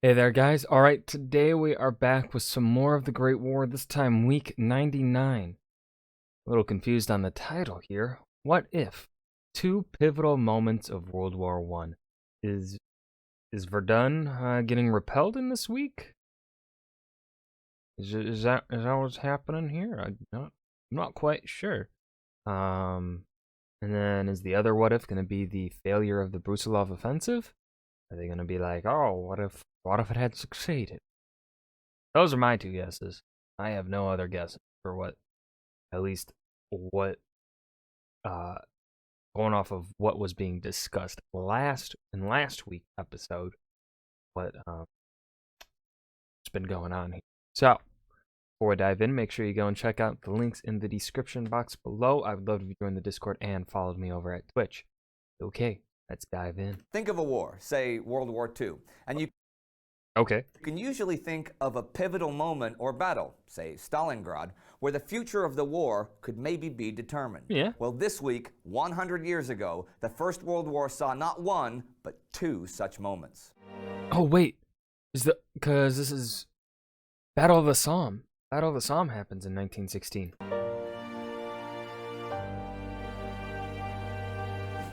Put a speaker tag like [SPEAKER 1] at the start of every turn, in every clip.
[SPEAKER 1] Hey there, guys. All right, today we are back with some more of the Great War, this time week 99. A little confused on the title here. What if? Two pivotal moments of World War One. Is Verdun getting repelled in this week? Is that what's happening here? I'm not quite sure. And then is the other what if going to be the failure of the Brusilov offensive? Are they going to be like, oh, what if it had succeeded? Those are my two guesses. I have no other guesses for at least what, uh, going off of what was being discussed last week's episode, what's been going on here. So, before we dive in, make sure you go and check out the links in the description box below. I would love if you joined the Discord and followed me over at Twitch. Okay, let's dive in.
[SPEAKER 2] Think of a war, say World War II, and you can usually think of a pivotal moment or battle, say Stalingrad, where the future of the war could maybe be determined.
[SPEAKER 1] Yeah.
[SPEAKER 2] Well, this week, 100 years ago, the First World War saw not one, but two such moments.
[SPEAKER 1] Oh, wait. Because this is Battle of the Somme. Battle of the Somme happens in 1916.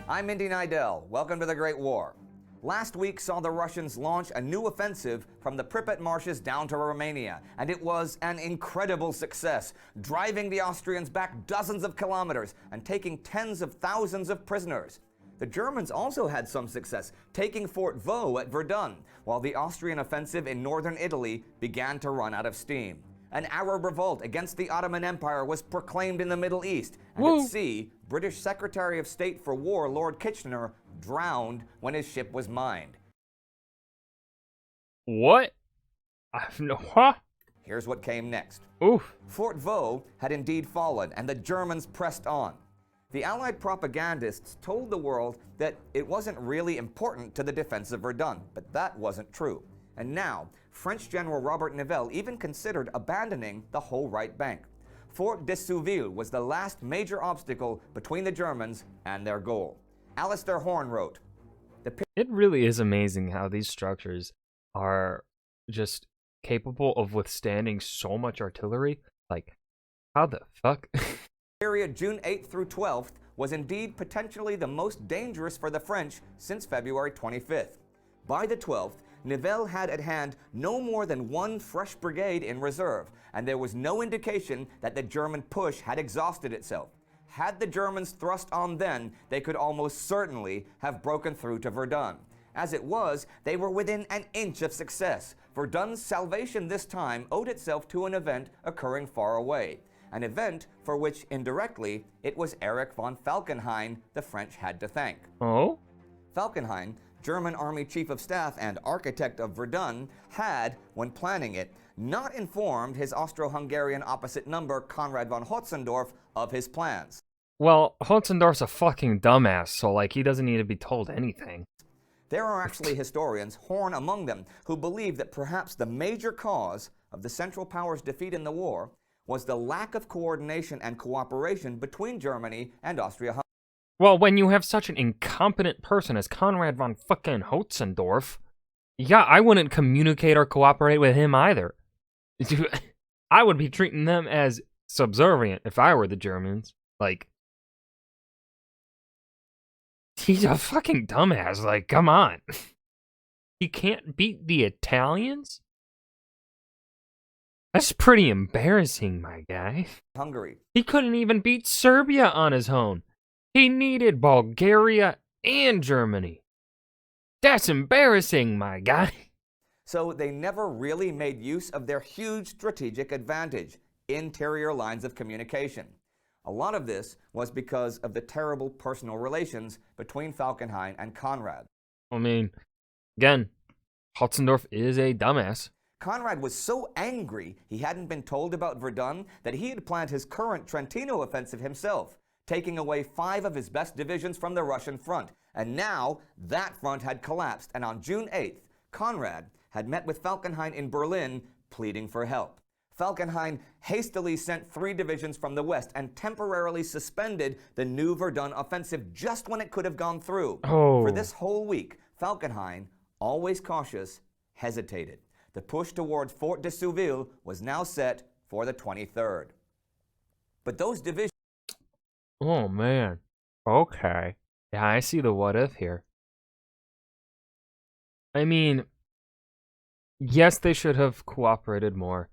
[SPEAKER 2] I'm Indy Nidell. Welcome to the Great War. Last week saw the Russians launch a new offensive from the Pripyat marshes down to Romania, and it was an incredible success, driving the Austrians back dozens of kilometers and taking tens of thousands of prisoners. The Germans also had some success, taking Fort Vaux at Verdun, while the Austrian offensive in northern Italy began to run out of steam. An Arab revolt against the Ottoman Empire was proclaimed in the Middle East, and at sea, British Secretary of State for War Lord Kitchener drowned when his ship was mined.
[SPEAKER 1] What? Huh?
[SPEAKER 2] Here's what came next.
[SPEAKER 1] Oof.
[SPEAKER 2] Fort Vaux had indeed fallen, and the Germans pressed on. The Allied propagandists told the world that it wasn't really important to the defense of Verdun, but that wasn't true. And now, French General Robert Nivelle even considered abandoning the whole right bank. Fort de Souville was the last major obstacle between the Germans and their goal. Alistair Horn wrote,
[SPEAKER 1] It really is amazing how these structures are just capable of withstanding so much artillery. Like, how the fuck?
[SPEAKER 2] period June 8th through 12th was indeed potentially the most dangerous for the French since February 25th. By the 12th, Nivelle had at hand no more than one fresh brigade in reserve, and there was no indication that the German push had exhausted itself. Had the Germans thrust on then, they could almost certainly have broken through to Verdun. As it was, they were within an inch of success. Verdun's salvation this time owed itself to an event occurring far away. An event for which, indirectly, it was Erich von Falkenhayn the French had to thank.
[SPEAKER 1] Oh?
[SPEAKER 2] Falkenhayn, German Army Chief of Staff and architect of Verdun, had, when planning it, not informed his Austro-Hungarian opposite number, Konrad von Hotzendorf, of his plans.
[SPEAKER 1] Well, Hotzendorf's a fucking dumbass, so, like, he doesn't need to be told anything.
[SPEAKER 2] There are actually historians, Horn among them, who believe that perhaps the major cause of the Central Powers' defeat in the war was the lack of coordination and cooperation between Germany and Austria-Hungary.
[SPEAKER 1] Well, when you have such an incompetent person as Konrad von fucking Hotzendorf, yeah, I wouldn't communicate or cooperate with him either. I would be treating them as subservient if I were the Germans. Like, he's a fucking dumbass. Like, come on. He can't beat the Italians? That's pretty embarrassing, my guy.
[SPEAKER 2] Hungary.
[SPEAKER 1] He couldn't even beat Serbia on his own. He needed Bulgaria and Germany. That's embarrassing, my guy.
[SPEAKER 2] So they never really made use of their huge strategic advantage, interior lines of communication. A lot of this was because of the terrible personal relations between Falkenhayn and Konrad.
[SPEAKER 1] I mean, again, Hotzendorf is a dumbass.
[SPEAKER 2] Konrad was so angry he hadn't been told about Verdun that he had planned his current Trentino offensive himself, taking away 5 of his best divisions from the Russian front. And now that front had collapsed, and on June 8th, Konrad had met with Falkenhayn in Berlin, pleading for help. Falkenhayn hastily sent 3 divisions from the west and temporarily suspended the new Verdun offensive just when it could have gone through.
[SPEAKER 1] Oh.
[SPEAKER 2] For this whole week, Falkenhayn, always cautious, hesitated. The push towards Fort de Souville was now set for the 23rd. But those divisions...
[SPEAKER 1] Oh, man. Okay. Yeah, I see the what if here. I mean, yes, they should have cooperated more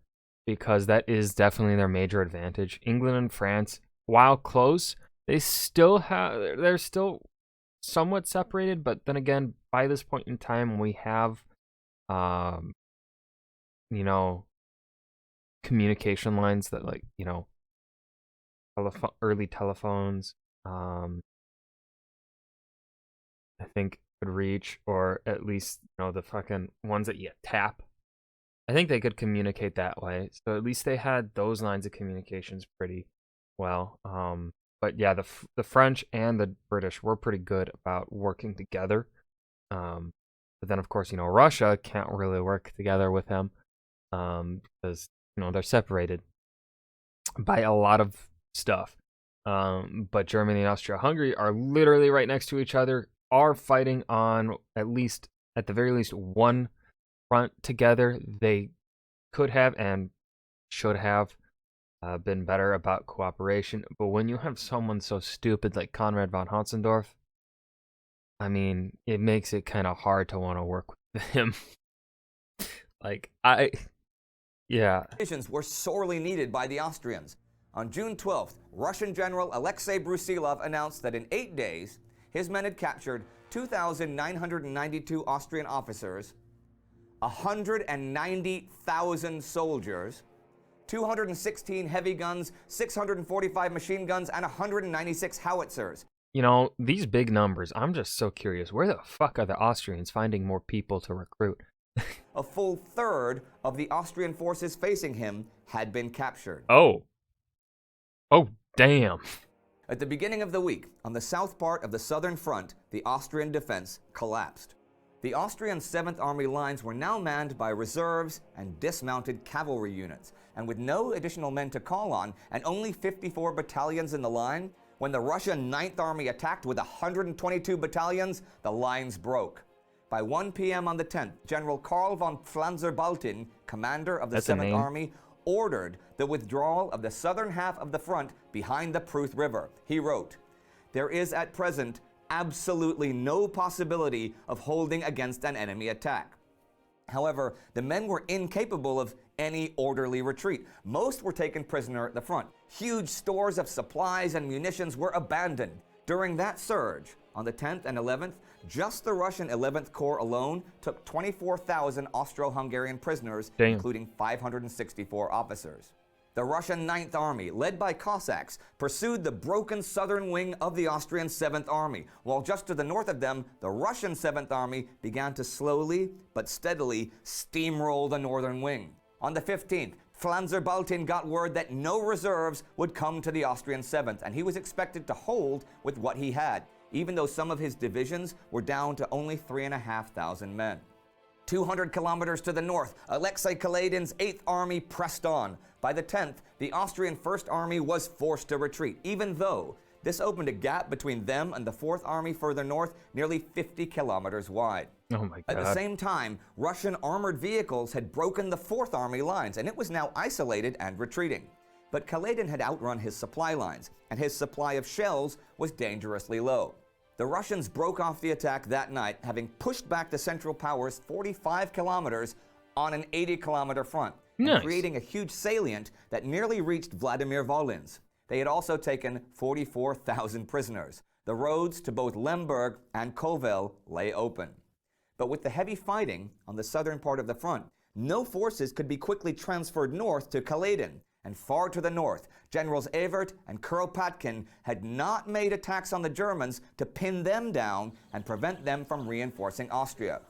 [SPEAKER 1] because that is definitely their major advantage. England and France, while close, they're still somewhat separated, but then again, by this point in time, we have, communication lines that, like, early telephones, I think could reach, or at least, the fucking ones that you tap. I think they could communicate that way. So at least they had those lines of communications pretty well. But yeah, the French and the British were pretty good about working together. But then, of course, Russia can't really work together with them because, they're separated by a lot of stuff. But Germany and Austria-Hungary are literally right next to each other, are fighting on at the very least one front together. They could have and should have been better about cooperation. But when you have someone so stupid like Konrad von Hotzendorf, I mean, it makes it kind of hard to want to work with him.
[SPEAKER 2] Divisions were sorely needed by the Austrians. On June 12th, Russian General Alexei Brusilov announced that in 8 days, his men had captured 2,992 Austrian officers, 190,000 soldiers, 216 heavy guns, 645 machine guns, and 196 howitzers.
[SPEAKER 1] These big numbers, I'm just so curious. Where the fuck are the Austrians finding more people to recruit?
[SPEAKER 2] A full third of the Austrian forces facing him had been captured.
[SPEAKER 1] Oh, damn.
[SPEAKER 2] At the beginning of the week, on the south part of the southern front, the Austrian defense collapsed. The Austrian 7th Army lines were now manned by reserves and dismounted cavalry units, and with no additional men to call on and only 54 battalions in the line, when the Russian 9th Army attacked with 122 battalions, the lines broke. By 1 p.m. on the 10th, General Karl von Pflanzer-Baltin, commander of the 7th Army, ordered the withdrawal of the southern half of the front behind the Pruth River. He wrote, "There is at present absolutely no possibility of holding against an enemy attack." However, the men were incapable of any orderly retreat. Most were taken prisoner at the front. Huge stores of supplies and munitions were abandoned. During that surge, on the 10th and 11th, just the Russian 11th Corps alone took 24,000 Austro-Hungarian prisoners, including 564 officers. The Russian 9th Army, led by Cossacks, pursued the broken southern wing of the Austrian 7th Army, while just to the north of them, the Russian 7th Army began to slowly but steadily steamroll the northern wing. On the 15th, Pflanzer-Baltin got word that no reserves would come to the Austrian 7th, and he was expected to hold with what he had, even though some of his divisions were down to only 3,500 men. 200 kilometers to the north, Alexei Kaledin's 8th Army pressed on. By the 10th, the Austrian 1st Army was forced to retreat, even though this opened a gap between them and the 4th Army further north, nearly 50 kilometers wide.
[SPEAKER 1] Oh my God.
[SPEAKER 2] At the same time, Russian armored vehicles had broken the 4th Army lines, and it was now isolated and retreating. But Kaledin had outrun his supply lines, and his supply of shells was dangerously low. The Russians broke off the attack that night, having pushed back the Central Powers 45 kilometers on an 80-kilometer front, and creating a huge salient that nearly reached Vladimir Volynsk. They had also taken 44,000 prisoners. The roads to both Lemberg and Kovel lay open. But with the heavy fighting on the southern part of the front, no forces could be quickly transferred north to Kaledin. And far to the north, Generals Evert and Kuropatkin had not made attacks on the Germans to pin them down and prevent them from reinforcing Austria.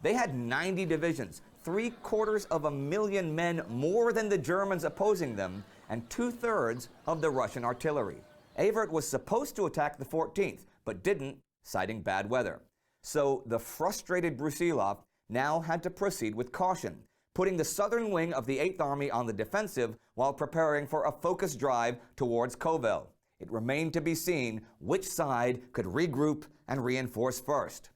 [SPEAKER 2] They had 90 divisions, 750,000 men more than the Germans opposing them, and 2/3 of the Russian artillery. Evert was supposed to attack the 14th, but didn't, citing bad weather. So the frustrated Brusilov now had to proceed with caution, putting the southern wing of the 8th Army on the defensive while preparing for a focused drive towards Kovel. It remained to be seen which side could regroup and reinforce first.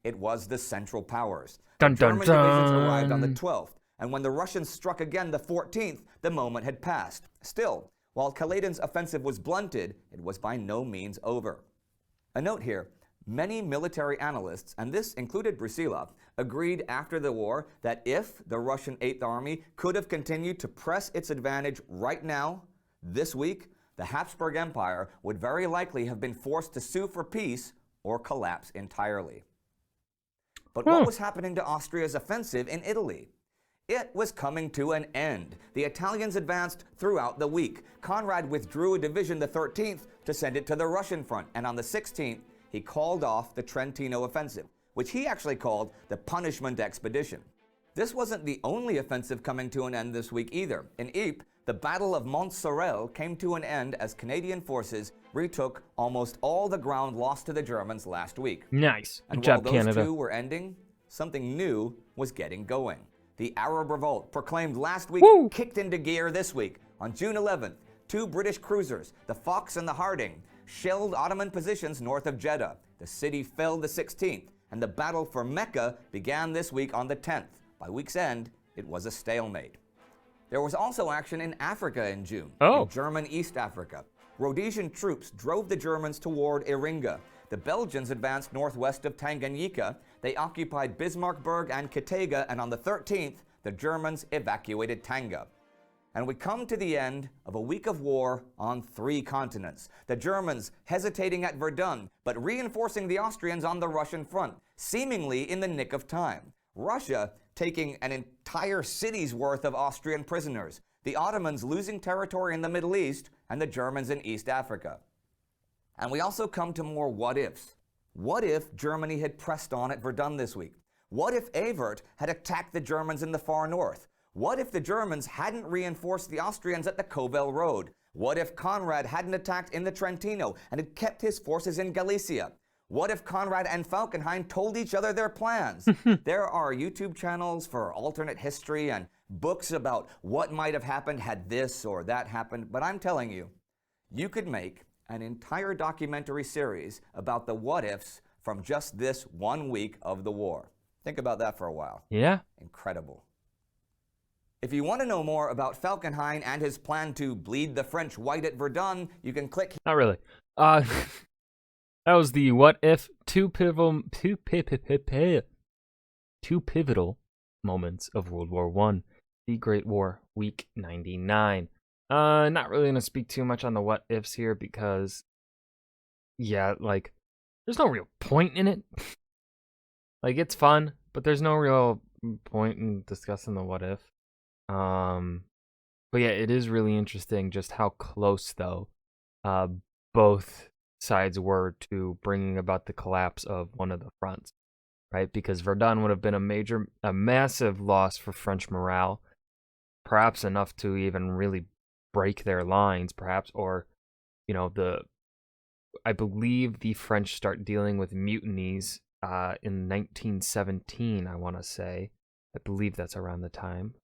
[SPEAKER 2] It was the Central Powers.
[SPEAKER 1] Dun,
[SPEAKER 2] The
[SPEAKER 1] dun,
[SPEAKER 2] German divisions arrived on the
[SPEAKER 1] dun.
[SPEAKER 2] 12th, and when the Russians struck again the 14th, the moment had passed. Still, while Kaledin's offensive was blunted, it was by no means over. A note here, many military analysts, and this included Brusilov, agreed after the war that if the Russian Eighth Army could have continued to press its advantage right now, this week, the Habsburg Empire would very likely have been forced to sue for peace or collapse entirely. But what was happening to Austria's offensive in Italy? It was coming to an end. The Italians advanced throughout the week. Conrad withdrew a division the 13th to send it to the Russian front, and on the 16th, he called off the Trentino offensive, which he actually called the Punishment Expedition. This wasn't the only offensive coming to an end this week either. In Ypres, the Battle of Mont-Sorel came to an end as Canadian forces retook almost all the ground lost to the Germans last week.
[SPEAKER 1] Nice.
[SPEAKER 2] And
[SPEAKER 1] Good job,
[SPEAKER 2] while those
[SPEAKER 1] Canada.
[SPEAKER 2] two were ending, something new was getting going. The Arab Revolt, proclaimed last week,
[SPEAKER 1] Woo!
[SPEAKER 2] kicked into gear this week. On June 11th, two British cruisers, the Fox and the Harding, shelled Ottoman positions north of Jeddah. The city fell the 16th, and the battle for Mecca began this week on the 10th. By week's end, it was a stalemate. There was also action in Africa in June, in German East Africa. Rhodesian troops drove the Germans toward Iringa. The Belgians advanced northwest of Tanganyika. They occupied Bismarckburg and Kitega, and on the 13th, the Germans evacuated Tanga. And we come to the end of a week of war on 3 continents. The Germans hesitating at Verdun, but reinforcing the Austrians on the Russian front, seemingly in the nick of time. Russia taking an entire city's worth of Austrian prisoners. The Ottomans losing territory in the Middle East, and the Germans in East Africa. And we also come to more what-ifs. What if Germany had pressed on at Verdun this week? What if Evert had attacked the Germans in the far north? What if the Germans hadn't reinforced the Austrians at the Kovel Road? What if Conrad hadn't attacked in the Trentino and had kept his forces in Galicia? What if Conrad and Falkenhayn told each other their plans? There are YouTube channels for alternate history and books about what might have happened had this or that happened, but I'm telling you, you could make an entire documentary series about the what-ifs from just this 1 week of the war. Think about that for a while.
[SPEAKER 1] Yeah.
[SPEAKER 2] Incredible. If you want to know more about Falkenhayn and his plan to bleed the French white at Verdun, you can click.
[SPEAKER 1] Not really. That was the what if two pivotal moments of World War I, the Great War, week 99. Not really gonna speak too much on the what ifs here because, yeah, like, there's no real point in it. Like, it's fun, but there's no real point in discussing the what if. But yeah, it is really interesting just how close, though, both sides were to bringing about the collapse of one of the fronts, right? Because Verdun would have been a massive loss for French morale, perhaps enough to even really break their lines, perhaps, or, you know, I believe the French start dealing with mutinies in 1917, I want to say. I believe that's around the time.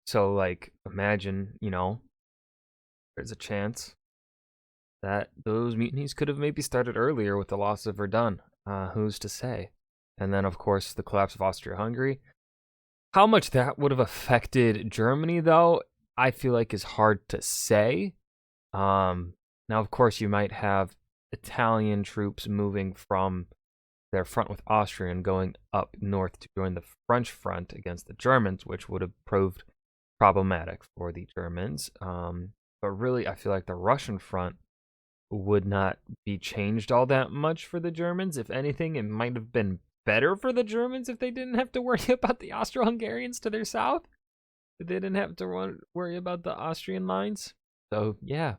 [SPEAKER 1] So, like, imagine, you know, there's a chance that those mutinies could have maybe started earlier with the loss of Verdun. Who's to say? And then, of course, the collapse of Austria-Hungary. How much that would have affected Germany, though, I feel like is hard to say. Now, of course, you might have Italian troops moving from their front with Austria and going up north to join the French front against the Germans, which would have proved problematic for the Germans. But really, I feel like the Russian front would not be changed all that much for the Germans. If anything, it might have been better for the Germans if they didn't have to worry about the Austro-Hungarians to their south. If they didn't have to worry about the Austrian lines. So, yeah.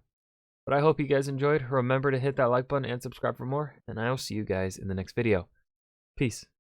[SPEAKER 1] But I hope you guys enjoyed. Remember to hit that like button and subscribe for more. And I will see you guys in the next video. Peace.